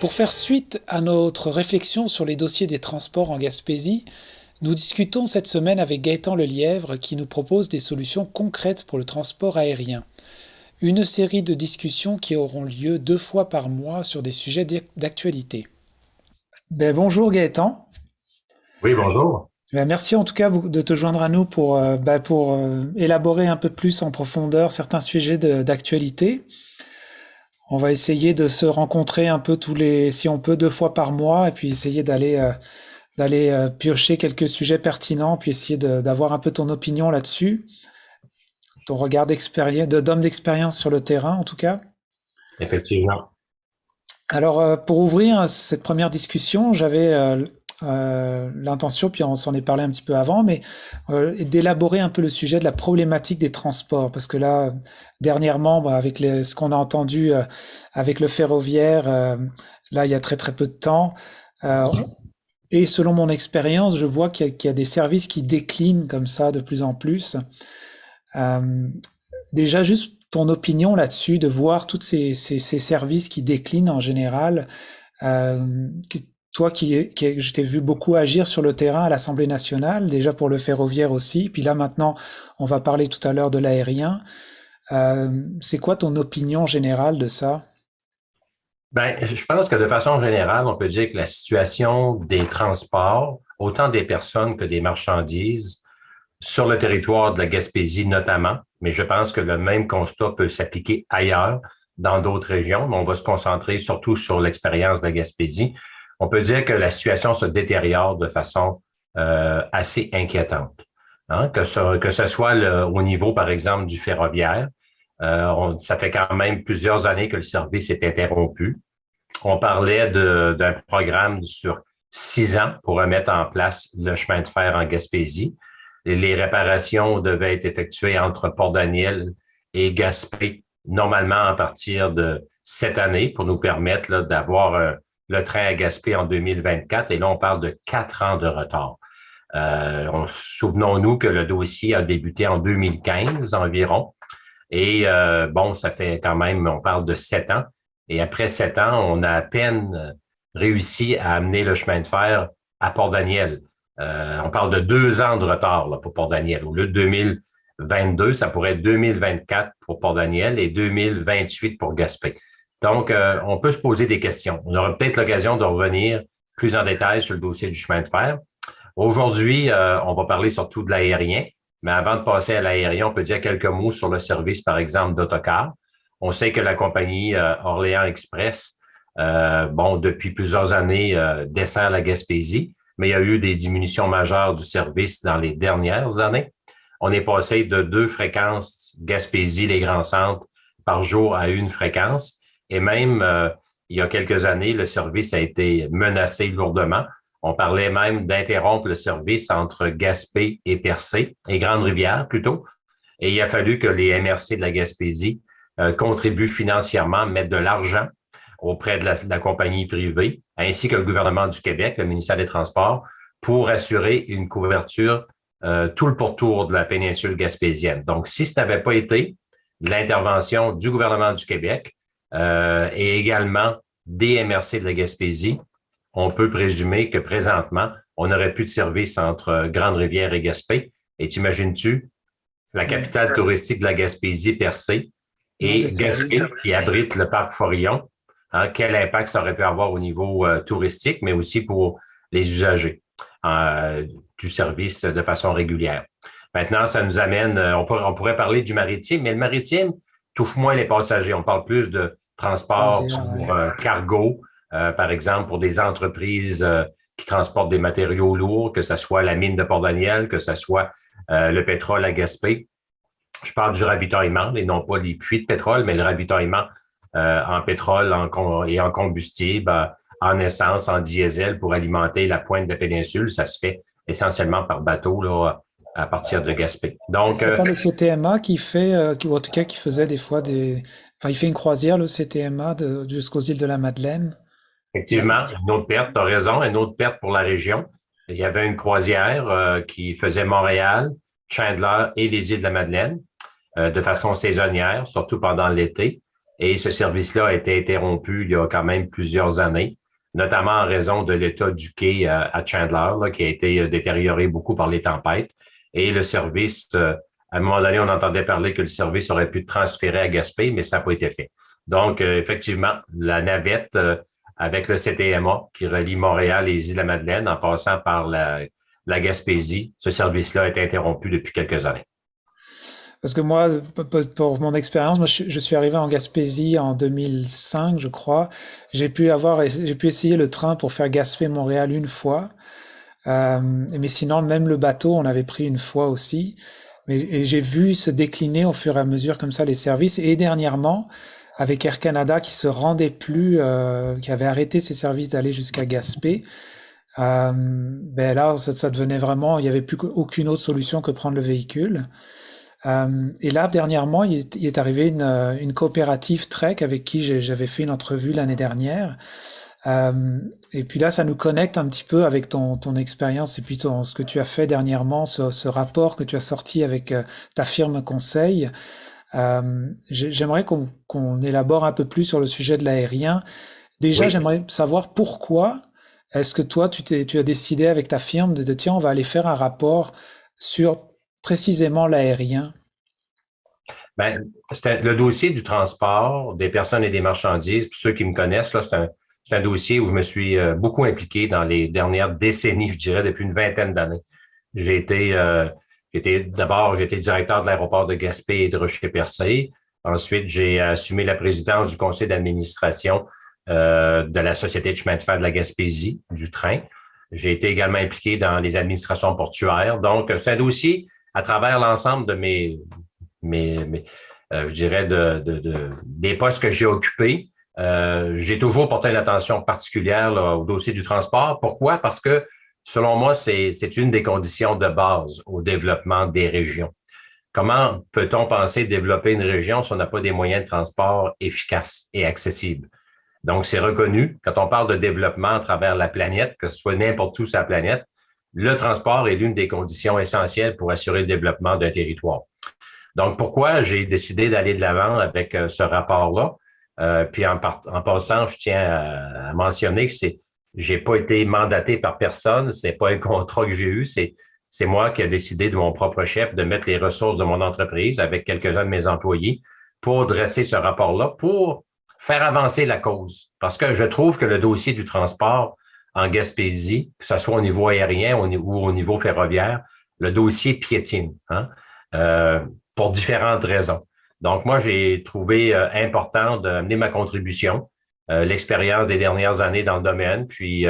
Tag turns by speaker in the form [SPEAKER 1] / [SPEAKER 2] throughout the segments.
[SPEAKER 1] Pour faire suite à notre réflexion sur les dossiers des transports en Gaspésie, nous discutons cette semaine avec Gaëtan Lelièvre qui nous propose des solutions concrètes pour le transport aérien. Une série de discussions qui auront lieu 2 fois par mois sur des sujets d'actualité. Bonjour Gaëtan.
[SPEAKER 2] Oui, bonjour.
[SPEAKER 1] Merci en tout cas de te joindre à nous pour élaborer un peu plus en profondeur certains sujets d'actualité. On va essayer de se rencontrer un peu si on peut, 2 fois par mois, et puis essayer d'aller piocher quelques sujets pertinents, puis essayer d'avoir un peu ton opinion là-dessus, ton regard d'homme d'expérience sur le terrain en tout cas.
[SPEAKER 2] Effectivement.
[SPEAKER 1] Alors pour ouvrir cette première discussion, j'avais l'intention, puis on s'en est parlé un petit peu avant, mais d'élaborer un peu le sujet de la problématique des transports, parce que là, dernièrement, avec ce qu'on a entendu avec le ferroviaire, là, il y a très très peu de temps, euh, et selon mon expérience, je vois qu'il y a des services qui déclinent comme ça de plus en plus. Euh, Déjà, juste ton opinion là-dessus, de voir tous ces services qui déclinent en général. Toi je t'ai vu beaucoup agir sur le terrain à l'Assemblée nationale, déjà pour le ferroviaire aussi, puis là maintenant, on va parler tout à l'heure de l'aérien. C'est quoi ton opinion générale de ça?
[SPEAKER 2] Je pense que de façon générale, on peut dire que la situation des transports, autant des personnes que des marchandises, sur le territoire de la Gaspésie notamment, mais je pense que le même constat peut s'appliquer ailleurs, dans d'autres régions, mais on va se concentrer surtout sur l'expérience de la Gaspésie. On peut dire que la situation se détériore de façon assez inquiétante. Hein, que ce soit au niveau, par exemple, du ferroviaire. Ça fait quand même plusieurs années que le service est interrompu. On parlait d'un programme sur 6 ans pour remettre en place le chemin de fer en Gaspésie. Les réparations devaient être effectuées entre Port-Daniel et Gaspé, normalement à partir de cette année, pour nous permettre d'avoir le train à Gaspé en 2024. Et là, on parle de 4 ans de retard. Souvenons-nous que le dossier a débuté en 2015 environ. Et ça fait quand même, on parle de 7 ans. Et après 7 ans, on a à peine réussi à amener le chemin de fer à Port-Daniel. On parle de 2 ans de retard là, pour Port-Daniel. Au lieu de 2022, ça pourrait être 2024 pour Port-Daniel et 2028 pour Gaspé. Donc, on peut se poser des questions. On aura peut-être l'occasion de revenir plus en détail sur le dossier du chemin de fer. Aujourd'hui, on va parler surtout de l'aérien. Mais avant de passer à l'aérien, on peut dire quelques mots sur le service, par exemple, d'autocar. On sait que la compagnie Orléans Express, depuis plusieurs années, dessert la Gaspésie, mais il y a eu des diminutions majeures du service dans les dernières années. On est passé de 2 fréquences Gaspésie, les grands centres, par jour à une fréquence. Et même, il y a quelques années, le service a été menacé lourdement. On parlait même d'interrompre le service entre Gaspé et Percé, et Grande-Rivière plutôt. Et il a fallu que les MRC de la Gaspésie contribuent financièrement, mettent de l'argent auprès de la compagnie privée, ainsi que le gouvernement du Québec, le ministère des Transports, pour assurer une couverture tout le pourtour de la péninsule gaspésienne. Donc, si ce n'avait pas été de l'intervention du gouvernement du Québec et également des MRC de la Gaspésie, on peut présumer que présentement, on n'aurait plus de service entre Grande-Rivière et Gaspé. Et t'imagines-tu, la capitale touristique de la Gaspésie, Percé,
[SPEAKER 1] Non,
[SPEAKER 2] et Gaspé, qui abrite le parc Forillon, hein, quel impact ça aurait pu avoir au niveau touristique, mais aussi pour les usagers du service de façon régulière. Maintenant, ça nous amène, on pourrait parler du maritime, mais le maritime touche moins les passagers. On parle plus de transport
[SPEAKER 1] croisière,
[SPEAKER 2] pour
[SPEAKER 1] ouais.
[SPEAKER 2] cargo, par exemple, pour des entreprises qui transportent des matériaux lourds, que ce soit la mine de Port-Daniel, que ce soit le pétrole à Gaspé. Je parle du ravitaillement, et non pas les puits de pétrole, mais le ravitaillement en pétrole et en combustible, en essence, en diesel pour alimenter la pointe de la péninsule. Ça se fait essentiellement par bateau là, à partir de Gaspé. Donc,
[SPEAKER 1] C'est pas le CTMA qui fait, ou en tout cas qui faisait des fois enfin, il fait une croisière, le CTMA, jusqu'aux îles de la Madeleine.
[SPEAKER 2] effectivement, une autre perte, tu as raison, une autre perte pour la région. Il y avait une croisière qui faisait Montréal, Chandler et les îles de la Madeleine de façon saisonnière, surtout pendant l'été. Et ce service-là a été interrompu il y a quand même plusieurs années, notamment en raison de l'état du quai à Chandler, là, qui a été détérioré beaucoup par les tempêtes. Et le service, à un moment donné, on entendait parler que le service aurait pu être transféré à Gaspé, mais ça n'a pas été fait. Donc, effectivement, la navette avec le CTMA qui relie Montréal et les Îles-de-la-Madeleine en passant par la Gaspésie, ce service-là a été interrompu depuis quelques années.
[SPEAKER 1] Parce que moi, pour mon expérience, moi, je suis arrivé en Gaspésie en 2005, je crois. J'ai pu essayer le train pour faire Gaspé-Montréal une fois. Mais sinon, même le bateau, on avait pris une fois aussi. Et j'ai vu se décliner au fur et à mesure comme ça les services. Et dernièrement, avec Air Canada qui se rendait plus, qui avait arrêté ses services d'aller jusqu'à Gaspé, ben là, ça devenait vraiment, il n'y avait plus aucune autre solution que prendre le véhicule. Et là, dernièrement, il est arrivé une coopérative Trek avec qui j'avais fait une entrevue l'année dernière. Et puis là, ça nous connecte un petit peu avec ton expérience et puis ce que tu as fait dernièrement, ce rapport que tu as sorti avec ta firme conseil. J'aimerais qu'on élabore un peu plus sur le sujet de l'aérien. Déjà,
[SPEAKER 2] Oui.
[SPEAKER 1] j'aimerais savoir pourquoi est-ce que toi, tu as décidé avec ta firme tiens, on va aller faire un rapport sur précisément l'aérien.
[SPEAKER 2] Ben, c'était le dossier du transport des personnes et des marchandises. Pour ceux qui me connaissent, là, c'est un dossier où je me suis beaucoup impliqué dans les dernières décennies, je dirais, depuis une vingtaine d'années. J'ai été, d'abord, j'ai été directeur de l'aéroport de Gaspé et de Rocher-Percé. Ensuite, j'ai assumé la présidence du conseil d'administration de la Société de chemin de fer de la Gaspésie, du train. J'ai été également impliqué dans les administrations portuaires. Donc, c'est un dossier à travers l'ensemble de je dirais, des postes que j'ai occupés. J'ai toujours porté une attention particulière là, au dossier du transport. Pourquoi? Parce que, selon moi, c'est une des conditions de base au développement des régions. Comment peut-on penser développer une région si on n'a pas des moyens de transport efficaces et accessibles? Donc, c'est reconnu. Quand on parle de développement à travers la planète, que ce soit n'importe où sur la planète, le transport est l'une des conditions essentielles pour assurer le développement d'un territoire. Donc, pourquoi j'ai décidé d'aller de l'avant avec ce rapport-là? Puis en passant, je tiens à mentionner que j'ai pas été mandaté par personne, c'est pas un contrat que j'ai eu, c'est moi qui ai décidé de mon propre chef de mettre les ressources de mon entreprise avec quelques-uns de mes employés pour dresser ce rapport-là, pour faire avancer la cause. Parce que je trouve que le dossier du transport en Gaspésie, que ce soit au niveau aérien ou au niveau ferroviaire, le dossier piétine, hein? Pour différentes raisons. Donc, moi, j'ai trouvé important d'amener ma contribution, l'expérience des dernières années dans le domaine, puis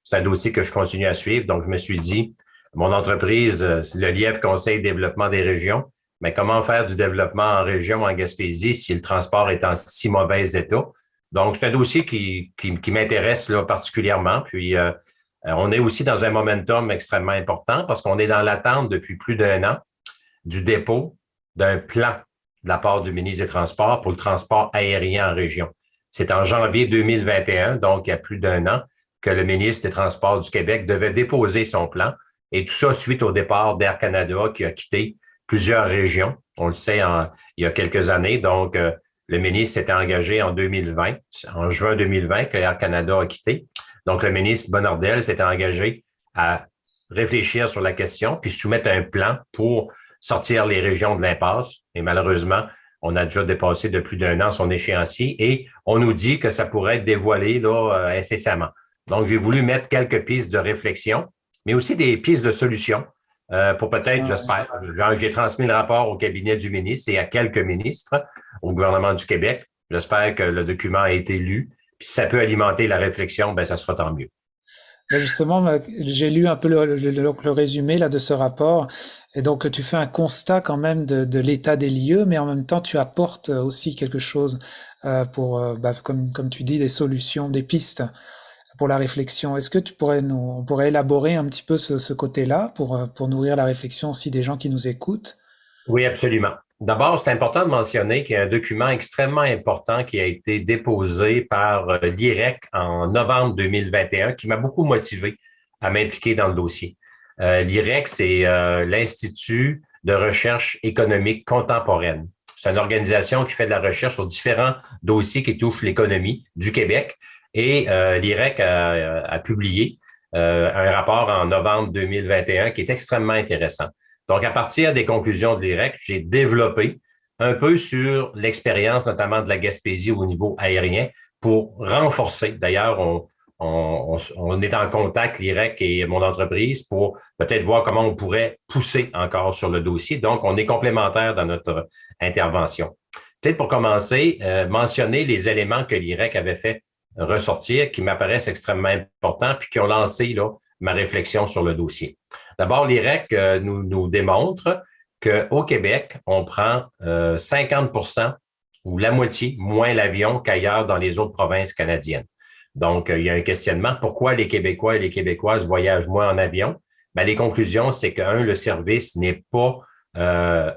[SPEAKER 2] c'est un dossier que je continue à suivre. Donc, je me suis dit, mon entreprise, le Lièvre Conseil Développement des régions, mais comment faire du développement en région, en Gaspésie, si le transport est en si mauvais état? Donc, c'est un dossier qui m'intéresse là, particulièrement. Puis, on est aussi dans un momentum extrêmement important parce qu'on est dans l'attente depuis plus d'un an du dépôt d'un plan de la part du ministre des Transports pour le transport aérien en région. C'est en janvier 2021, donc il y a plus d'un an, que le ministre des Transports du Québec devait déposer son plan. Et tout ça suite au départ d'Air Canada qui a quitté plusieurs régions. On le sait il y a quelques années. Donc, le ministre s'était engagé en 2020, en juin 2020, que Air Canada a quitté. Donc, le ministre Bonnardel s'était engagé à réfléchir sur la question puis soumettre un plan pour sortir les régions de l'impasse. Et malheureusement, on a déjà dépassé de plus d'un an son échéancier et on nous dit que ça pourrait être dévoilé là, incessamment. Donc, j'ai voulu mettre quelques pistes de réflexion, mais aussi des pistes de solutions pour peut-être,
[SPEAKER 1] Ça,
[SPEAKER 2] j'espère, j'ai transmis le rapport au cabinet du ministre et à quelques ministres au gouvernement du Québec. J'espère que le document a été lu. Puis si ça peut alimenter la réflexion, ben ça sera tant mieux.
[SPEAKER 1] ben justement, j'ai lu un peu le résumé là de ce rapport, et donc tu fais un constat quand même de l'état des lieux, mais en même temps tu apportes aussi quelque chose pour, comme tu dis, des solutions, des pistes pour la réflexion. Est-ce que on pourrait élaborer un petit peu ce côté-là pour nourrir la réflexion aussi des gens qui nous écoutent?
[SPEAKER 2] Oui, absolument. D'abord, c'est important de mentionner qu'il y a un document extrêmement important qui a été déposé par l'IREC en novembre 2021 qui m'a beaucoup motivé à m'impliquer dans le dossier. L'IREC, c'est l'Institut de recherche économique contemporaine. C'est une organisation qui fait de la recherche sur différents dossiers qui touchent l'économie du Québec. Et l'IREC a publié un rapport en novembre 2021 qui est extrêmement intéressant. Donc, à partir des conclusions de l'IREC, j'ai développé un peu sur l'expérience, notamment de la Gaspésie au niveau aérien, pour renforcer. D'ailleurs, on est en contact, l'IREC et mon entreprise, pour peut-être voir comment on pourrait pousser encore sur le dossier. Donc, on est complémentaires dans notre intervention. Peut-être pour commencer, mentionner les éléments que l'IREC avait fait ressortir, qui m'apparaissent extrêmement importants, puis qui ont lancé là, ma réflexion sur le dossier. D'abord, l'IREC nous démontre qu'au Québec, on prend 50% ou la moitié moins l'avion qu'ailleurs dans les autres provinces canadiennes. Donc, il y a un questionnement. Pourquoi les Québécois et les Québécoises voyagent moins en avion? Ben, les conclusions, c'est que, un, le service n'est pas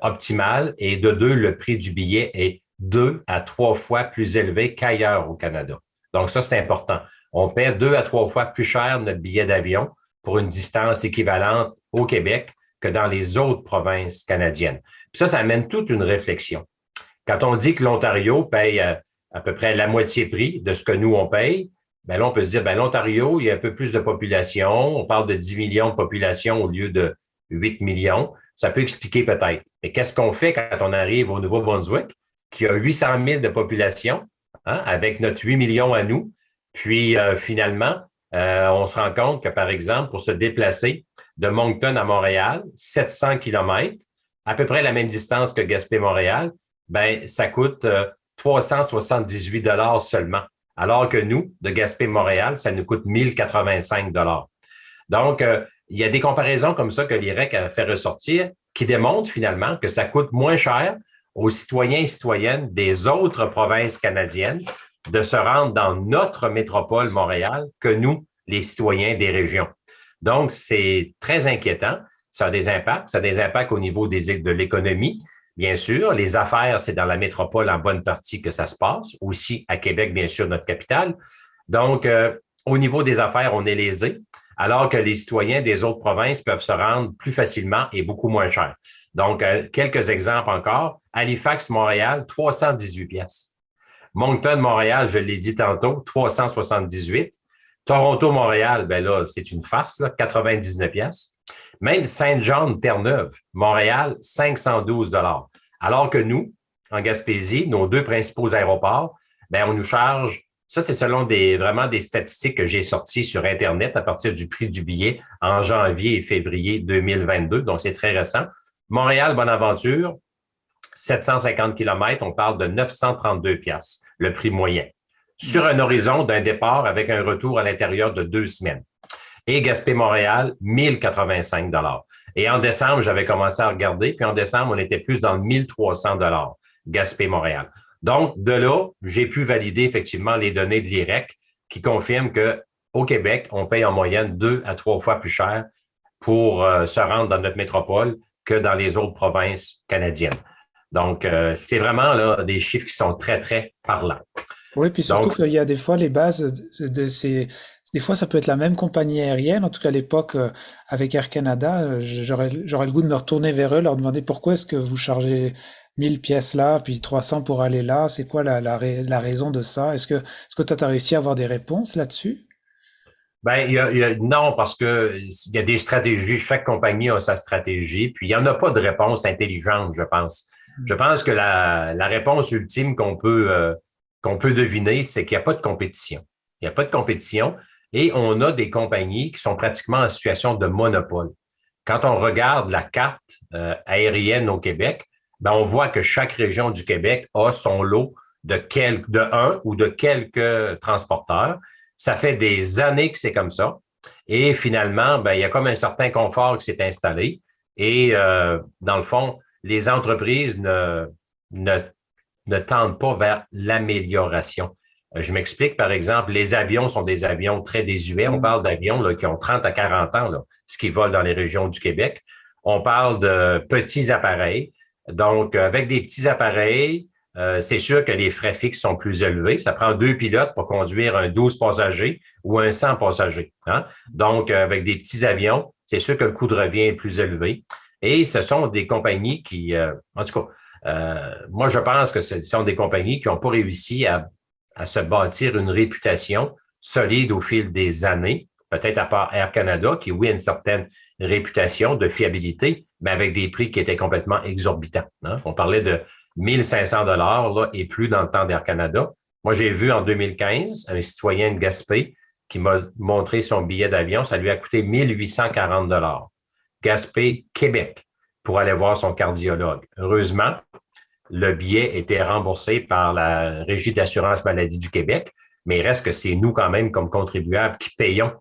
[SPEAKER 2] optimal et de deux, le prix du billet est 2 à 3 fois plus élevé qu'ailleurs au Canada. Donc, ça, c'est important. On paie 2 à 3 fois plus cher notre billet d'avion pour une distance équivalente au Québec que dans les autres provinces canadiennes. Puis ça amène toute une réflexion. Quand on dit que l'Ontario paye à peu près la moitié prix de ce que nous, on paye, ben là, on peut se dire, ben l'Ontario, il y a un peu plus de population. On parle de 10 millions de population au lieu de 8 millions. Ça peut expliquer peut-être. Mais qu'est-ce qu'on fait quand on arrive au Nouveau-Brunswick, qui a 800 000 de population, hein, avec notre 8 millions à nous? Puis, finalement, on se rend compte que, par exemple, pour se déplacer de Moncton à Montréal, 700 kilomètres, à peu près la même distance que Gaspé-Montréal, ben ça coûte 378 $ seulement. Alors que nous, de Gaspé-Montréal, ça nous coûte 1085 $. Donc, il y a des comparaisons comme ça que l'IREC a fait ressortir qui démontrent finalement que ça coûte moins cher aux citoyens et citoyennes des autres provinces canadiennes de se rendre dans notre métropole Montréal que nous, les citoyens des régions. Donc, c'est très inquiétant. Ça a des impacts. Ça a des impacts au niveau de l'économie. Bien sûr, les affaires, c'est dans la métropole en bonne partie que ça se passe. Aussi à Québec, bien sûr, notre capitale. Donc, au niveau des affaires, on est lésé, alors que les citoyens des autres provinces peuvent se rendre plus facilement et beaucoup moins cher. Donc, quelques exemples encore. Halifax, Montréal, 318 pièces. Moncton, Montréal, je l'ai dit tantôt, 378. Toronto, Montréal, ben là, c'est une farce, là, 99 pièces. Même Saint-John, Terre-Neuve, Montréal, 512 $. Alors que nous, en Gaspésie, nos deux principaux aéroports, ben on nous charge, ça c'est selon vraiment des statistiques que j'ai sorties sur Internet à partir du prix du billet en janvier et février 2022, donc c'est très récent. Montréal, Bonaventure, 750 kilomètres, on parle de 932 pièces, le prix moyen, sur un horizon d'un départ avec un retour à l'intérieur de 2 semaines. Et Gaspé-Montréal, 1085 $. Et en décembre, j'avais commencé à regarder, puis en décembre, on était plus dans le 1300 $, Gaspé-Montréal. Donc, de là, j'ai pu valider effectivement les données de l'IREC qui confirment qu'au Québec, on paye en moyenne 2 à 3 fois plus cher pour se rendre dans notre métropole que dans les autres provinces canadiennes. Donc, c'est vraiment là, des chiffres qui sont très, très parlants.
[SPEAKER 1] Oui, puis surtout
[SPEAKER 2] Donc,
[SPEAKER 1] qu'il y a des fois les bases de ces... Des fois, ça peut être la même compagnie aérienne. En tout cas, à l'époque, avec Air Canada, j'aurais le goût de me retourner vers eux, leur demander pourquoi est-ce que vous chargez 1000 pièces là, puis 300 pour aller là. C'est quoi la raison de ça? Est-ce que toi, tu as réussi à avoir des réponses là-dessus?
[SPEAKER 2] ben, non, parce que il y a des stratégies. Chaque compagnie a sa stratégie, puis il n'y en a pas de réponse intelligente, je pense. Je pense que la réponse ultime qu'on peut deviner, c'est qu'il n'y a pas de compétition. Il n'y a pas de compétition et on a des compagnies qui sont pratiquement en situation de monopole. Quand on regarde la carte aérienne au Québec, ben on voit que chaque région du Québec a son lot de un ou de quelques transporteurs. Ça fait des années que c'est comme ça. Et finalement, ben, il y a comme un certain confort qui s'est installé. Et dans le fond, les entreprises ne tendent pas vers l'amélioration. Je m'explique, par exemple, les avions sont des avions très désuets. On parle d'avions là, qui ont 30 à 40 ans, là, ce qui volent dans les régions du Québec. On parle de petits appareils. Donc, avec des petits appareils, c'est sûr que les frais fixes sont plus élevés. Ça prend 2 pilotes pour conduire un 12 passagers ou un 100 passagers. Hein? Donc, avec des petits avions, c'est sûr que le coût de revient est plus élevé. Et ce sont des compagnies qui, en tout cas, Moi, je pense que ce sont des compagnies qui n'ont pas réussi à se bâtir une réputation solide au fil des années, peut-être à part Air Canada, qui, oui, a une certaine réputation de fiabilité, mais avec des prix qui étaient complètement exorbitants. Hein. On parlait de 1 500 $ là, et plus dans le temps d'Air Canada. Moi, j'ai vu en 2015 un citoyen de Gaspé qui m'a montré son billet d'avion. Ça lui a coûté 1 840 $ Gaspé, Québec, pour aller voir son cardiologue. Heureusement, le billet était remboursé par la Régie d'assurance maladie du Québec, mais il reste que c'est nous quand même, comme contribuables, qui payons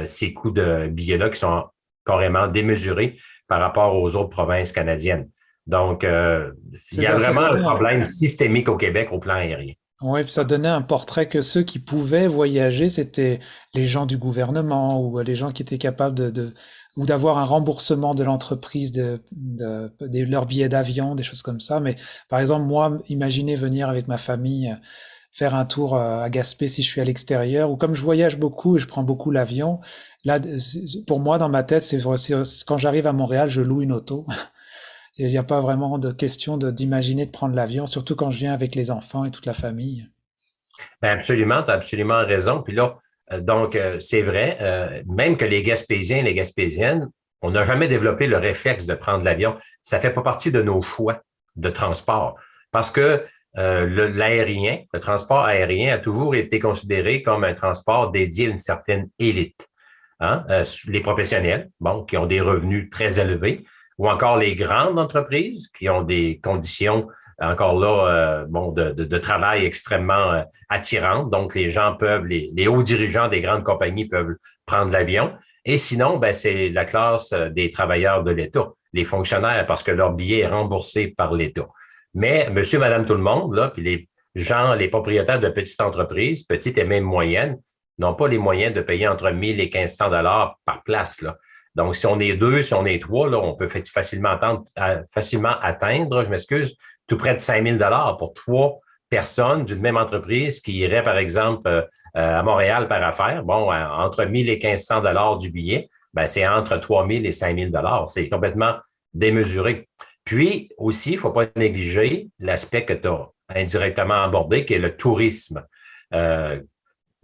[SPEAKER 2] ces coûts de billets-là qui sont carrément démesurés par rapport aux autres provinces canadiennes. Donc, il y a
[SPEAKER 1] Ça
[SPEAKER 2] vraiment un
[SPEAKER 1] donnait,
[SPEAKER 2] problème systémique au Québec au plan aérien.
[SPEAKER 1] ouais, puis ça donnait un portrait que ceux qui pouvaient voyager, c'était les gens du gouvernement ou les gens qui étaient capables ou d'avoir un remboursement de l'entreprise de leurs billets d'avion, des choses comme ça. Mais par exemple, moi, imaginez venir avec ma famille faire un tour à Gaspé si je suis à l'extérieur, ou comme je voyage beaucoup et je prends beaucoup l'avion, là, pour moi, dans ma tête, quand j'arrive à Montréal, je loue une auto. Il n'y a pas vraiment de question d'imaginer de prendre l'avion, surtout quand je viens avec les enfants et toute la famille.
[SPEAKER 2] Ben absolument, tu as absolument raison. Puis là, donc, c'est vrai, même que les Gaspésiens et les Gaspésiennes, on n'a jamais développé le réflexe de prendre l'avion. Ça fait pas partie de nos choix de transport. Parce que l'aérien, le transport aérien a toujours été considéré comme un transport dédié à une certaine élite. Hein? Les professionnels, bon, qui ont des revenus très élevés, ou encore les grandes entreprises qui ont des conditions encore là, bon, de travail extrêmement attirantes. Donc, les gens peuvent, les hauts dirigeants des grandes compagnies peuvent prendre l'avion. Et sinon, ben, c'est la classe des travailleurs de l'État, les fonctionnaires, parce que leur billet est remboursé par l'État. Mais monsieur, madame, tout le monde, là, puis les gens, les propriétaires de petites entreprises, petites et même moyennes, n'ont pas les moyens de payer entre 1 000 et 1 500 $ par place, là. Donc, si on est deux, si on est trois, là, on peut facilement atteindre, je m'excuse, tout près de 5 000 $ pour trois personnes d'une même entreprise qui iraient, par exemple, à Montréal par affaire. Bon, entre 1 000 et 1 500 $ du billet, ben, c'est entre 3 000 et 5 000 $. C'est complètement démesuré. Puis aussi, il ne faut pas négliger l'aspect que tu as indirectement abordé, qui est le tourisme. Euh,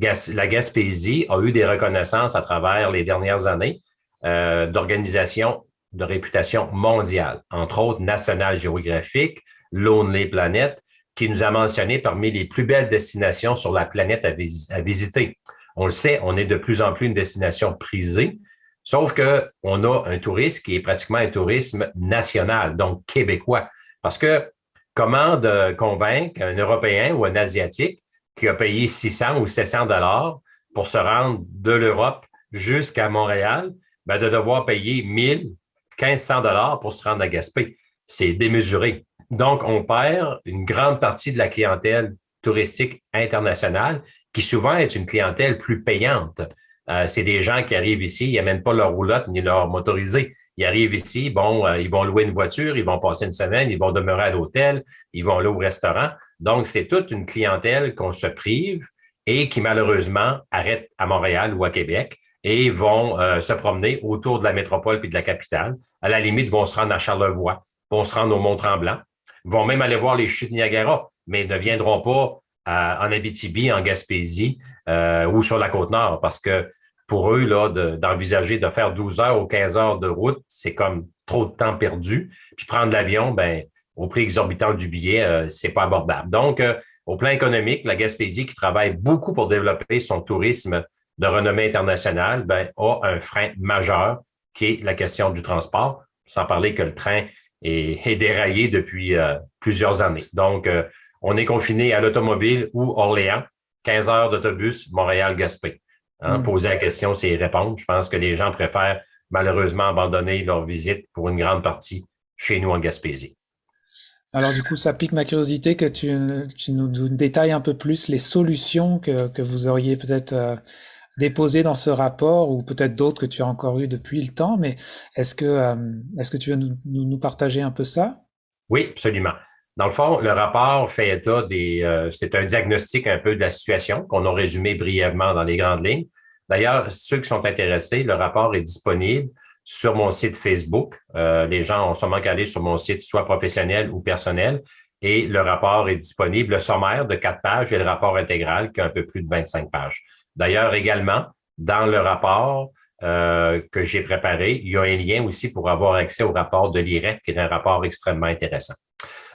[SPEAKER 2] la Gaspésie a eu des reconnaissances à travers les dernières années d'organisations de réputation mondiale, entre autres National Geographic, Lonely Planet, qui nous a mentionné parmi les plus belles destinations sur la planète à visiter. On le sait, on est de plus en plus une destination prisée, sauf que on a un tourisme qui est pratiquement un tourisme national, donc québécois. Parce que comment de convaincre un Européen ou un Asiatique qui a payé 600 ou 700 $ pour se rendre de l'Europe jusqu'à Montréal, ben de devoir payer 1 500 $ pour se rendre à Gaspé? C'est démesuré. Donc, on perd une grande partie de la clientèle touristique internationale qui souvent est une clientèle plus payante. C'est des gens qui arrivent ici, ils n'amènent pas leur roulotte ni leur motorisé. Ils arrivent ici, bon, ils vont louer une voiture, ils vont passer une semaine, ils vont demeurer à l'hôtel, ils vont aller au restaurant. Donc, c'est toute une clientèle qu'on se prive et qui malheureusement arrête à Montréal ou à Québec et vont se promener autour de la métropole puis de la capitale. À la limite, vont se rendre à Charlevoix, vont se rendre au Mont-Tremblant, vont même aller voir les chutes Niagara, mais ne viendront pas en Abitibi, en Gaspésie ou sur la Côte-Nord parce que pour eux, là, d'envisager de faire 12 heures ou 15 heures de route, c'est comme trop de temps perdu. Puis prendre l'avion, ben, au prix exorbitant du billet, c'est pas abordable. Donc, au plan économique, la Gaspésie, qui travaille beaucoup pour développer son tourisme de renommée internationale, ben, a un frein majeur qui est la question du transport, sans parler que le train est déraillé depuis plusieurs années. Donc, on est confiné à l'automobile ou Orléans, 15 heures d'autobus, Montréal-Gaspé. Hein,
[SPEAKER 1] Hmm.
[SPEAKER 2] poser la question, c'est y répondre. Je pense que les gens préfèrent malheureusement abandonner leur visite pour une grande partie chez nous en Gaspésie.
[SPEAKER 1] Alors du coup, ça pique ma curiosité que tu nous détailles un peu plus les solutions que vous auriez peut-être déposées dans ce rapport ou peut-être d'autres que tu as encore eues depuis le temps. Mais est-ce que tu veux nous partager un peu ça?
[SPEAKER 2] Oui, absolument. Dans le fond, le rapport fait état c'est un diagnostic un peu de la situation qu'on a résumé brièvement dans les grandes lignes. D'ailleurs, ceux qui sont intéressés, le rapport est disponible sur mon site Facebook. Les gens ont sûrement qu'à aller sur mon site, soit professionnel ou personnel, et le rapport est disponible, le sommaire de 4 pages et le rapport intégral qui a un peu plus de 25 pages. D'ailleurs, également, dans le rapport que j'ai préparé, il y a un lien aussi pour avoir accès au rapport de l'IREC, qui est un rapport extrêmement intéressant.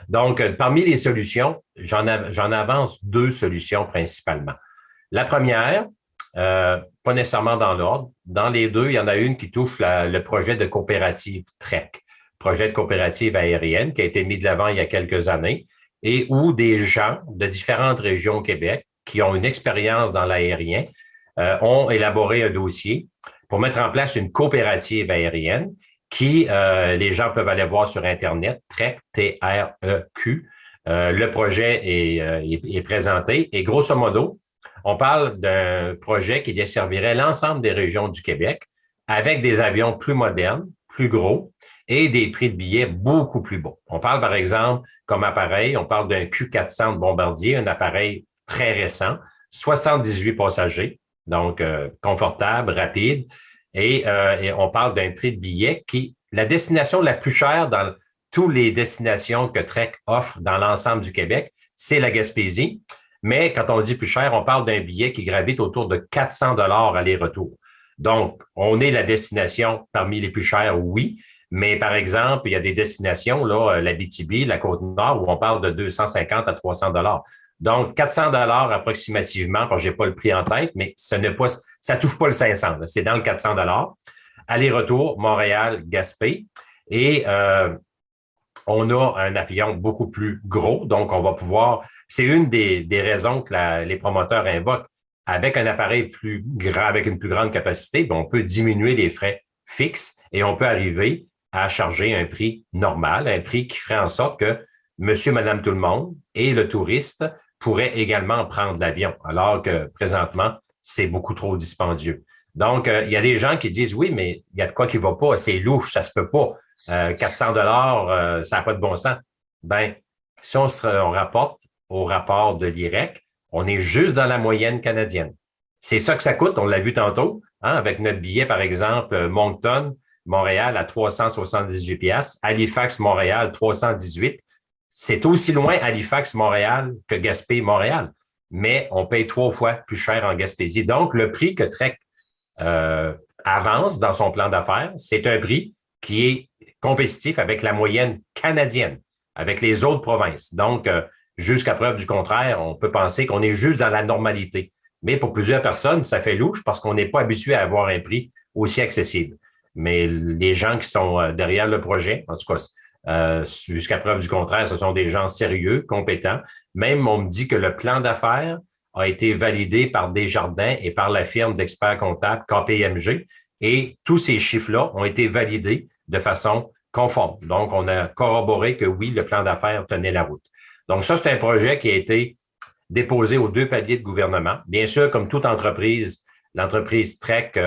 [SPEAKER 2] Donc, parmi les solutions, j'en avance 2 solutions principalement. La première, pas nécessairement dans l'ordre. Dans les 2, il y en a une qui touche le projet de coopérative TREC, projet de coopérative aérienne qui a été mis de l'avant il y a quelques années et où des gens de différentes régions au Québec qui ont une expérience dans l'aérien ont élaboré un dossier pour mettre en place une coopérative aérienne qui, les gens peuvent aller voir sur Internet, TREC, T-R-E-Q. Le projet est présenté et grosso modo, on parle d'un projet qui desservirait l'ensemble des régions du Québec avec des avions plus modernes, plus gros et des prix de billets beaucoup plus bas. On parle par exemple comme appareil, on parle d'un Q400 de Bombardier, un appareil très récent, 78 passagers, donc confortable, rapide. Et on parle d'un prix de billet qui, la destination la plus chère dans toutes les destinations que TREC offre dans l'ensemble du Québec, c'est la Gaspésie. Mais quand on dit plus cher, on parle d'un billet qui gravite autour de 400 $ aller-retour. Donc, on est la destination parmi les plus chères, oui. Mais par exemple, il y a des destinations, là, l'Abitibi, la Côte-Nord, où on parle de 250 à 300 $. Donc, 400 $ approximativement, parce que j'ai pas le prix en tête, mais ça touche pas le 500, là, c'est dans le 400 $. Aller-retour, Montréal, Gaspé. Et on a un avion beaucoup plus gros, donc on va pouvoir... C'est une des raisons que les promoteurs invoquent. Avec un appareil plus grand, avec une plus grande capacité, on peut diminuer les frais fixes et on peut arriver à charger un prix normal, un prix qui ferait en sorte que monsieur, madame, tout le monde et le touriste pourraient également prendre l'avion, alors que présentement, c'est beaucoup trop dispendieux. Donc, il y a des gens qui disent, oui, mais il y a de quoi qui va pas, c'est louche, ça se peut pas. 400 $, ça n'a pas de bon sens. Ben, si on rapporte au rapport de l'IREC, on est juste dans la moyenne canadienne. C'est ça que ça coûte, on l'a vu tantôt, hein, avec notre billet, par exemple, Moncton, Montréal à 378 $, Halifax, Montréal, 318. C'est aussi loin Halifax, Montréal que Gaspé, Montréal, mais on paye 3 fois plus cher en Gaspésie. Donc, le prix que TREC avance dans son plan d'affaires, c'est un prix qui est compétitif avec la moyenne canadienne, avec les autres provinces. Donc, jusqu'à preuve du contraire, on peut penser qu'on est juste dans la normalité. Mais pour plusieurs personnes, ça fait louche parce qu'on n'est pas habitué à avoir un prix aussi accessible. Mais les gens qui sont derrière le projet, en tout cas, jusqu'à preuve du contraire, ce sont des gens sérieux, compétents. Même, on me dit que le plan d'affaires a été validé par Desjardins et par la firme d'experts comptables KPMG. Et tous ces chiffres-là ont été validés de façon conforme. Donc, on a corroboré que oui, le plan d'affaires tenait la route. Donc, ça, c'est un projet qui a été déposé aux 2 paliers de gouvernement. Bien sûr, comme toute entreprise, l'entreprise TREC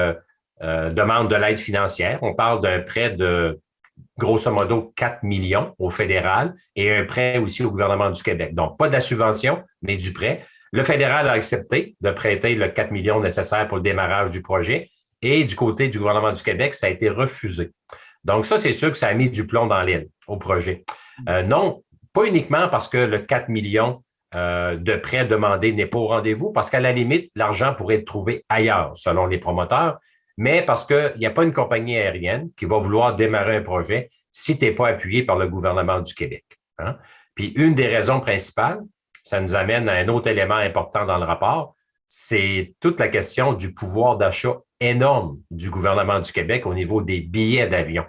[SPEAKER 2] demande de l'aide financière. On parle d'un prêt de grosso modo 4 millions au fédéral et un prêt aussi au gouvernement du Québec. Donc, pas de la subvention, mais du prêt. Le fédéral a accepté de prêter le 4 millions nécessaires pour le démarrage du projet et du côté du gouvernement du Québec, ça a été refusé. Donc, ça, c'est sûr que ça a mis du plomb dans l'aile au projet. Non, pas uniquement parce que le 4 millions de prêts demandés n'est pas au rendez-vous, parce qu'à la limite, l'argent pourrait être trouvé ailleurs, selon les promoteurs, mais parce qu'il n'y a pas une compagnie aérienne qui va vouloir démarrer un projet si tu n'es pas appuyé par le gouvernement du Québec. Hein? Puis une des raisons principales, ça nous amène à un autre élément important dans le rapport, c'est toute la question du pouvoir d'achat énorme du gouvernement du Québec au niveau des billets d'avion.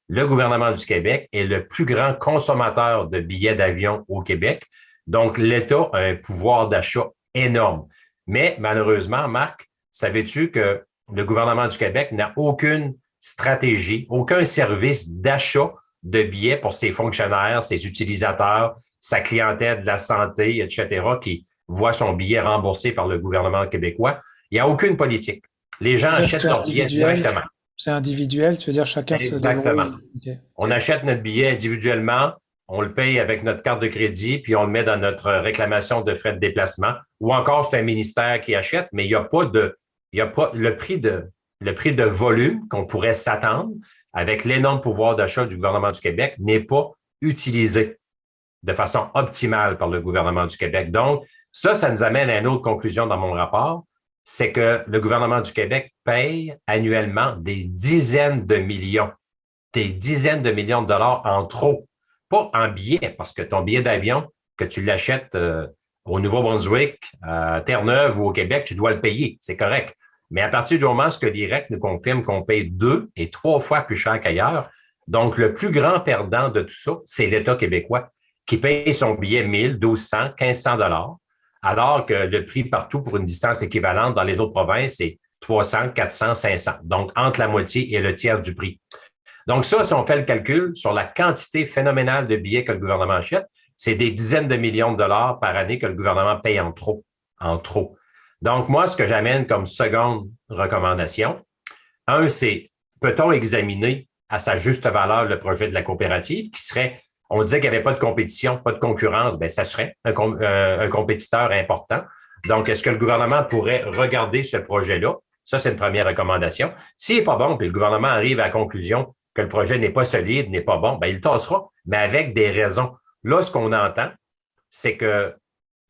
[SPEAKER 2] Le gouvernement du Québec est le plus grand consommateur de billets d'avion au Québec. Donc, l'État a un pouvoir d'achat énorme. Mais malheureusement, Marc, savais-tu que le gouvernement du Québec n'a aucune stratégie, aucun service d'achat de billets pour ses fonctionnaires, ses utilisateurs, sa clientèle de la santé, etc., qui voit son billet remboursé par le gouvernement québécois? Il n'y a aucune politique. Les gens achètent leur billet directement.
[SPEAKER 1] C'est individuel, tu veux dire chacun se débrouille.
[SPEAKER 2] Exactement. Okay. On achète notre billet individuellement, on le paye avec notre carte de crédit, puis on le met dans notre réclamation de frais de déplacement. Ou encore, c'est un ministère qui achète, mais il n'y a pas le prix de volume qu'on pourrait s'attendre avec l'énorme pouvoir d'achat du gouvernement du Québec, n'est pas utilisé de façon optimale par le gouvernement du Québec. Donc, ça nous amène à une autre conclusion dans mon rapport, c'est que le gouvernement du Québec paye annuellement des dizaines de millions de dollars en trop, pas en billets, parce que ton billet d'avion, que tu l'achètes au Nouveau-Brunswick, à Terre-Neuve ou au Québec, tu dois le payer, c'est correct. Mais à partir du moment où l'IREC nous confirme qu'on paye 2 et 3 fois plus cher qu'ailleurs, donc le plus grand perdant de tout ça, c'est l'État québécois qui paye son billet 1000, 1200, 1500 dollars, alors que le prix partout pour une distance équivalente dans les autres provinces, c'est 300, 400, 500. Donc, entre la moitié et le tiers du prix. Donc ça, si on fait le calcul sur la quantité phénoménale de billets que le gouvernement achète, c'est des dizaines de millions de dollars par année que le gouvernement paye en trop. En trop. Donc moi, ce que j'amène comme seconde recommandation, c'est peut-on examiner à sa juste valeur le projet de la coopérative qui serait, on disait qu'il n'y avait pas de compétition, pas de concurrence, bien ça serait un compétiteur important. Donc, est-ce que le gouvernement pourrait regarder ce projet-là? Ça, c'est une première recommandation. S'il n'est pas bon, puis le gouvernement arrive à la conclusion que le projet n'est pas solide, n'est pas bon, bien, il le tassera, mais avec des raisons. Là, ce qu'on entend, c'est que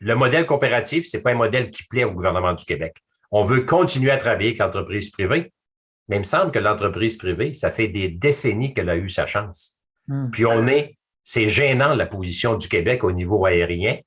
[SPEAKER 2] le modèle coopératif, ce n'est pas un modèle qui plaît au gouvernement du Québec. On veut continuer à travailler avec l'entreprise privée, mais il me semble que l'entreprise privée, ça fait des décennies qu'elle a eu sa chance. Puis c'est gênant la position du Québec au niveau aérien.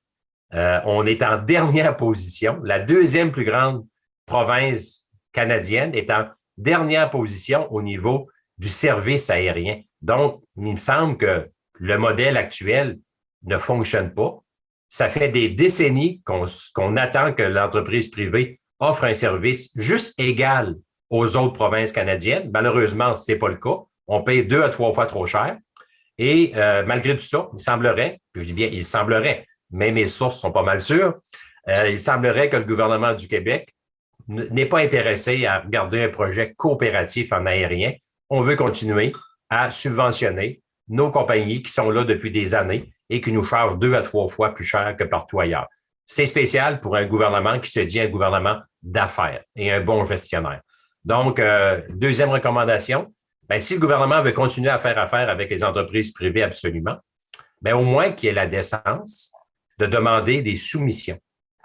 [SPEAKER 2] On est en dernière position. La deuxième plus grande province canadienne est en dernière position au niveau du service aérien. Donc, il me semble que le modèle actuel ne fonctionne pas. Ça fait des décennies qu'on attend que l'entreprise privée offre un service juste égal aux autres provinces canadiennes. Malheureusement, ce n'est pas le cas. On paye 2 à 3 fois trop cher. Et malgré tout ça, il semblerait, je dis bien il semblerait, mais mes sources sont pas mal sûres, il semblerait que le gouvernement du Québec n'est pas intéressé à regarder un projet coopératif en aérien. On veut continuer à subventionner nos compagnies qui sont là depuis des années et qui nous chargent 2 à 3 fois plus cher que partout ailleurs. C'est spécial pour un gouvernement qui se dit un gouvernement d'affaires et un bon gestionnaire. Donc, deuxième recommandation, bien, si le gouvernement veut continuer à faire affaire avec les entreprises privées absolument, bien, au moins qu'il y ait la décence de demander des soumissions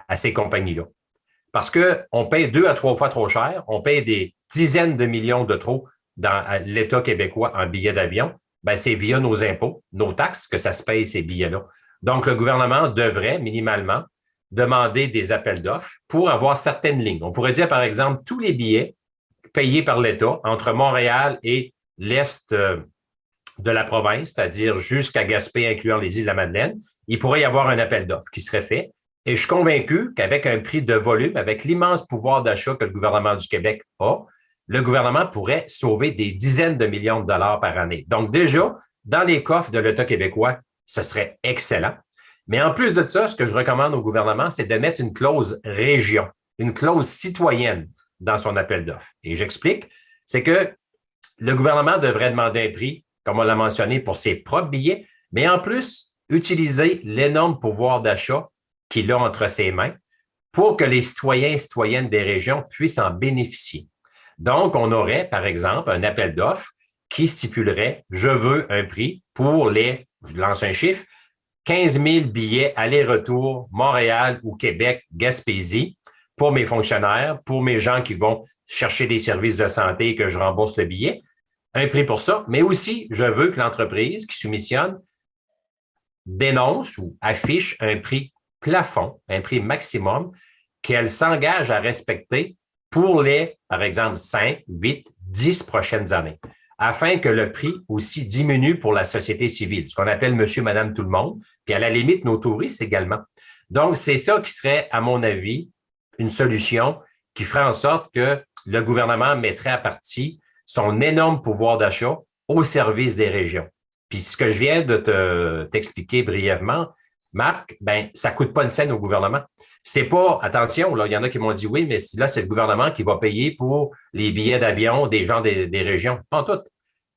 [SPEAKER 2] à ces compagnies-là. Parce qu'on paye 2 à 3 fois trop cher, on paye des dizaines de millions de trop dans l'État québécois en billets d'avion, bien, c'est via nos impôts, nos taxes que ça se paye ces billets-là. Donc, le gouvernement devrait minimalement demander des appels d'offres pour avoir certaines lignes. On pourrait dire, par exemple, tous les billets payés par l'État entre Montréal et l'Est de la province, c'est-à-dire jusqu'à Gaspé, incluant les îles de la Madeleine, il pourrait y avoir un appel d'offres qui serait fait. Et je suis convaincu qu'avec un prix de volume, avec l'immense pouvoir d'achat que le gouvernement du Québec a, le gouvernement pourrait sauver des dizaines de millions de dollars par année. Donc déjà, dans les coffres de l'État québécois, ce serait excellent. Mais en plus de ça, ce que je recommande au gouvernement, c'est de mettre une clause région, une clause citoyenne dans son appel d'offres. Et j'explique, c'est que le gouvernement devrait demander un prix, comme on l'a mentionné, pour ses propres billets, mais en plus, utiliser l'énorme pouvoir d'achat qu'il a entre ses mains pour que les citoyens et citoyennes des régions puissent en bénéficier. Donc, on aurait, par exemple, un appel d'offres qui stipulerait « Je veux un prix pour je lance un chiffre, 15 000 billets aller-retour Montréal ou Québec, Gaspésie, pour mes fonctionnaires, pour mes gens qui vont chercher des services de santé et que je rembourse le billet. Un prix pour ça, mais aussi, je veux que l'entreprise qui soumissionne dénonce ou affiche un prix plafond, un prix maximum qu'elle s'engage à respecter pour les, par exemple, 5, 8, 10 prochaines années, afin que le prix aussi diminue pour la société civile, ce qu'on appelle monsieur, madame, tout le monde, puis à la limite, nos touristes également. Donc, c'est ça qui serait, à mon avis, une solution qui ferait en sorte que le gouvernement mettrait à partie son énorme pouvoir d'achat au service des régions. Puis ce que je viens de t'expliquer brièvement, Marc, ben ça coûte pas une scène au gouvernement. C'est pas, attention, là, il y en a qui m'ont dit oui, mais là, c'est le gouvernement qui va payer pour les billets d'avion des gens des régions. Pas en tout.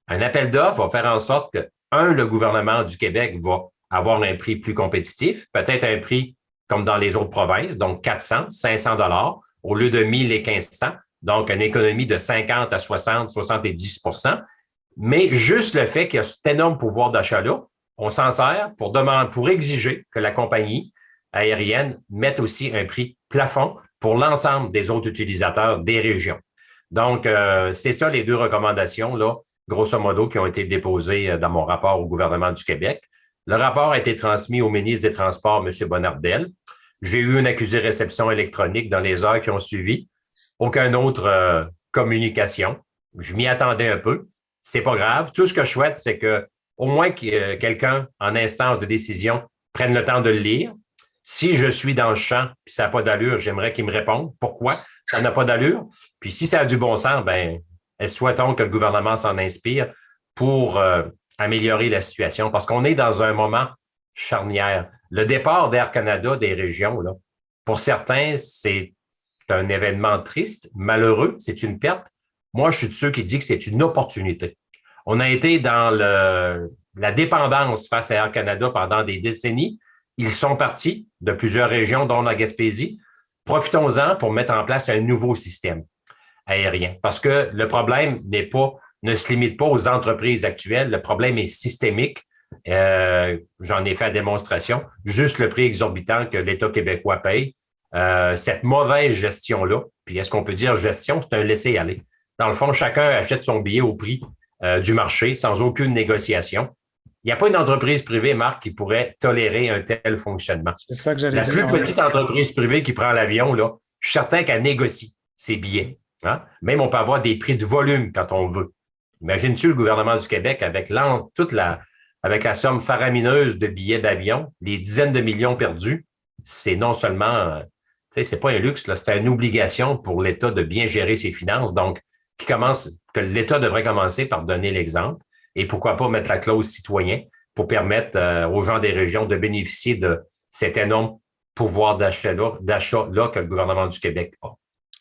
[SPEAKER 2] Un appel d'offres va faire en sorte que, le gouvernement du Québec va avoir un prix plus compétitif, peut-être un prix comme dans les autres provinces, donc 400, 500 dollars au lieu de 1000 et 1500, donc une économie de 50 à 60, 70 %. Mais juste le fait qu'il y a cet énorme pouvoir d'achat-là, on s'en sert pour exiger que la compagnie aérienne mette aussi un prix plafond pour l'ensemble des autres utilisateurs des régions. Donc, c'est ça les deux recommandations, là, grosso modo, qui ont été déposées dans mon rapport au gouvernement du Québec. Le rapport a été transmis au ministre des Transports, M. Bonnardel. J'ai eu une accusé-réception électronique dans les heures qui ont suivi. Aucune autre communication. Je m'y attendais un peu. C'est pas grave. Tout ce que je souhaite, c'est que au moins que quelqu'un en instance de décision prenne le temps de le lire. Si je suis dans le champ et ça n'a pas d'allure, j'aimerais qu'il me réponde. Pourquoi ça n'a pas d'allure? Puis si ça a du bon sens, ben, souhaitons que le gouvernement s'en inspire pour améliorer la situation parce qu'on est dans un moment charnière. Le départ d'Air Canada des régions, là, pour certains, c'est un événement triste, malheureux, c'est une perte. Moi, je suis de ceux qui disent que c'est une opportunité. On a été dans la dépendance face à Air Canada pendant des décennies. Ils sont partis de plusieurs régions, dont la Gaspésie. Profitons-en pour mettre en place un nouveau système aérien. Parce que le problème ne se limite pas aux entreprises actuelles. Le problème est systémique. J'en ai fait la démonstration. Juste le prix exorbitant que l'État québécois paye. Cette mauvaise gestion-là, puis est-ce qu'on peut dire gestion, c'est un laisser-aller. Dans le fond, chacun achète son billet au prix du marché sans aucune négociation. Il n'y a pas une entreprise privée, Marc, qui pourrait tolérer un tel fonctionnement.
[SPEAKER 1] C'est ça que j'allais dire.
[SPEAKER 2] La plus petite entreprise privée qui prend l'avion, là, je suis certain qu'elle négocie ses billets. Hein? Même on peut avoir des prix de volume quand on veut. Imagines-tu le gouvernement du Québec avec la somme faramineuse de billets d'avion, les dizaines de millions perdus, c'est non seulement, c'est pas un luxe, là, c'est une obligation pour l'État de bien gérer ses finances. Donc, que l'État devrait commencer par donner l'exemple et pourquoi pas mettre la clause citoyen pour permettre aux gens des régions de bénéficier de cet énorme pouvoir d'achat-là que le gouvernement du Québec a.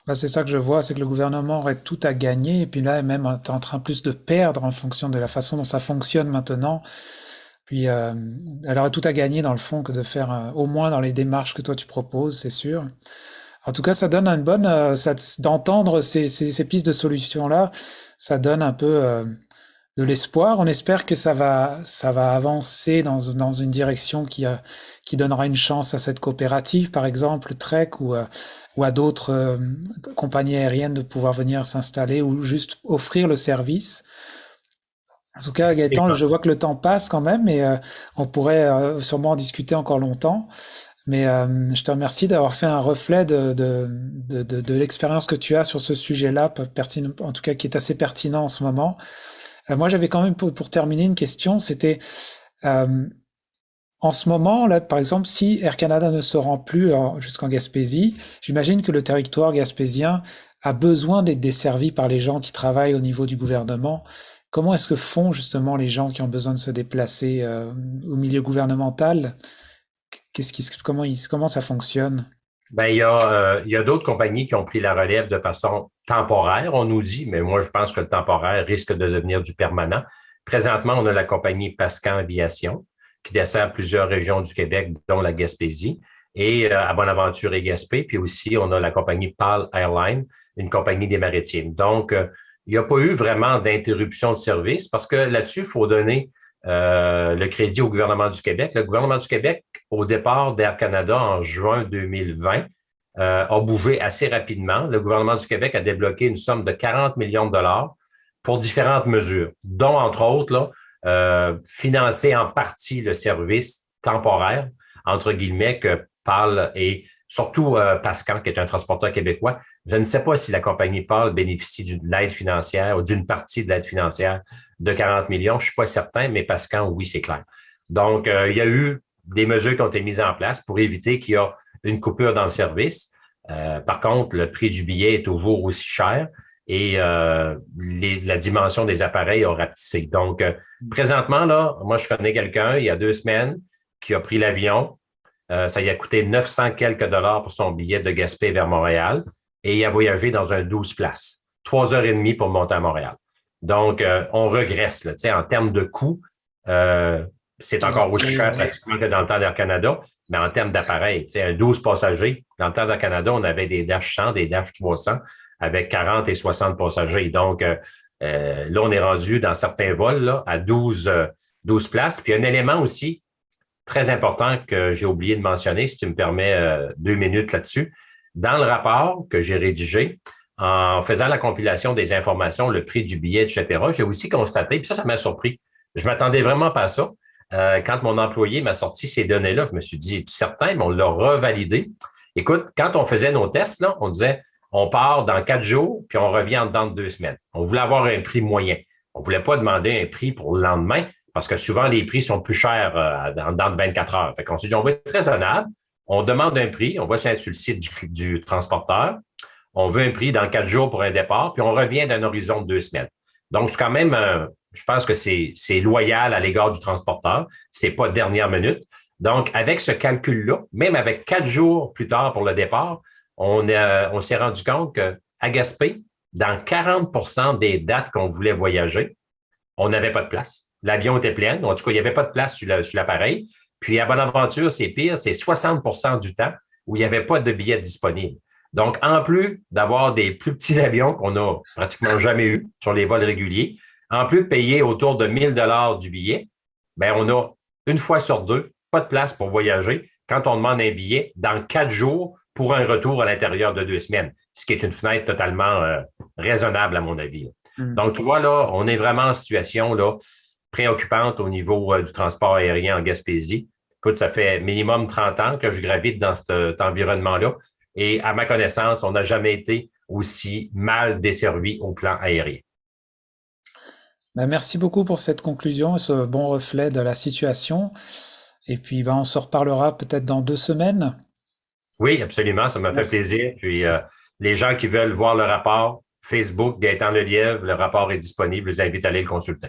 [SPEAKER 1] Là, c'est ça que je vois, c'est que le gouvernement aurait tout à gagner, et puis là, même, est en train plus de perdre en fonction de la façon dont ça fonctionne maintenant. Puis, elle aurait tout à gagner dans le fond que de faire, au moins dans les démarches que toi tu proposes, c'est sûr. En tout cas, ça donne une bonne, d'entendre ces pistes de solutions-là, ça donne un peu de l'espoir. On espère que ça va avancer dans une direction qui donnera une chance à cette coopérative, par exemple, Trek, ou à d'autres compagnies aériennes de pouvoir venir s'installer ou juste offrir le service. En tout cas, Gaëtan, je vois que le temps passe quand même, et on pourrait sûrement en discuter encore longtemps. Mais je te remercie d'avoir fait un reflet de l'expérience que tu as sur ce sujet-là, en tout cas qui est assez pertinent en ce moment. Moi, j'avais quand même pour terminer une question, c'était euh, en ce moment, là, par exemple, si Air Canada ne se rend plus jusqu'en Gaspésie, j'imagine que le territoire gaspésien a besoin d'être desservi par les gens qui travaillent au niveau du gouvernement. Comment est-ce que font justement les gens qui ont besoin de se déplacer au milieu gouvernemental? Comment ça fonctionne?
[SPEAKER 2] Ben, il y a d'autres compagnies qui ont pris la relève de façon temporaire, on nous dit, mais moi, je pense que le temporaire risque de devenir du permanent. Présentement, on a la compagnie Pascan Aviation qui dessert plusieurs régions du Québec, dont la Gaspésie, et à Bonaventure et Gaspé. Puis aussi, on a la compagnie PAL Airlines, une compagnie des maritimes. Donc, il n'y a pas eu vraiment d'interruption de service parce que là-dessus, il faut donner le crédit au gouvernement du Québec. Le gouvernement du Québec, au départ d'Air Canada en juin 2020, a bougé assez rapidement. Le gouvernement du Québec a débloqué une somme de 40 millions de dollars pour différentes mesures, dont, entre autres, là, financer en partie le service temporaire, entre guillemets, que PAL et surtout Pascan, qui est un transporteur québécois. Je ne sais pas si la compagnie PAL bénéficie d'une aide financière ou d'une partie de l'aide financière de 40 millions. Je ne suis pas certain, mais Pascan, oui, c'est clair. Donc, il y a eu des mesures qui ont été mises en place pour éviter qu'il y ait une coupure dans le service. Par contre, le prix du billet est toujours aussi cher et la dimension des appareils a rapetissé. Donc, présentement, là, moi, je connais quelqu'un, il y a 2 semaines, qui a pris l'avion. Ça lui a coûté 900 quelques dollars pour son billet de Gaspé vers Montréal et il a voyagé dans un 12 places. 3 heures et demie pour monter à Montréal. Donc, on regresse, là, en termes de coût, c'est encore aussi cher pratiquement que dans le temps d'Air Canada, mais en termes d'appareils, un 12 passagers, dans le temps d'Air Canada, on avait des Dash 100, des Dash 300 avec 40 et 60 passagers. Donc, Là, on est rendu dans certains vols là, à 12 places. Puis un élément aussi très important que j'ai oublié de mentionner, si tu me permets 2 minutes là-dessus. Dans le rapport que j'ai rédigé, en faisant la compilation des informations, le prix du billet, etc., j'ai aussi constaté, puis ça m'a surpris. Je m'attendais vraiment pas à ça. Quand mon employé m'a sorti ces données-là, je me suis dit, es-tu certain? Mais on l'a revalidé. Écoute, quand on faisait nos tests, là, on disait, on part dans 4 jours, puis on revient en dedans de 2 semaines. On voulait avoir un prix moyen. On voulait pas demander un prix pour le lendemain, parce que souvent, les prix sont plus chers en dedans de 24 heures. Fait qu'on s'est dit, on va être très raisonnable. On demande un prix, on va sur le site du transporteur. On veut un prix dans 4 jours pour un départ, puis on revient d'un horizon de 2 semaines. Donc, c'est quand même, je pense que c'est loyal à l'égard du transporteur. C'est pas dernière minute. Donc, avec ce calcul-là, même avec 4 jours plus tard pour le départ, on s'est rendu compte qu'à Gaspé, dans 40% des dates qu'on voulait voyager, on n'avait pas de place. L'avion était plein. En tout cas, il n'y avait pas de place sur l'appareil. Puis à Bonaventure, c'est pire, c'est 60% du temps où il n'y avait pas de billets disponibles. Donc, en plus d'avoir des plus petits avions qu'on n'a pratiquement jamais eu sur les vols réguliers, en plus de payer autour de 1 000 $ du billet, ben on a une fois sur deux pas de place pour voyager quand on demande un billet dans 4 jours pour un retour à l'intérieur de 2 semaines, ce qui est une fenêtre totalement raisonnable à mon avis. Donc, tu vois, là, on est vraiment en situation là, préoccupante au niveau du transport aérien en Gaspésie. Écoute, ça fait minimum 30 ans que je gravite dans cet environnement-là. Et à ma connaissance, on n'a jamais été aussi mal desservi au plan aérien.
[SPEAKER 1] Ben, merci beaucoup pour cette conclusion et ce bon reflet de la situation. Et puis, ben, on se reparlera peut-être dans 2 semaines.
[SPEAKER 2] Oui, absolument, ça m'a fait
[SPEAKER 1] Merci.
[SPEAKER 2] plaisir. Puis, les gens qui veulent voir le rapport, Facebook, Gaëtan Lelièvre, le rapport est disponible. Je vous invite à aller le consulter.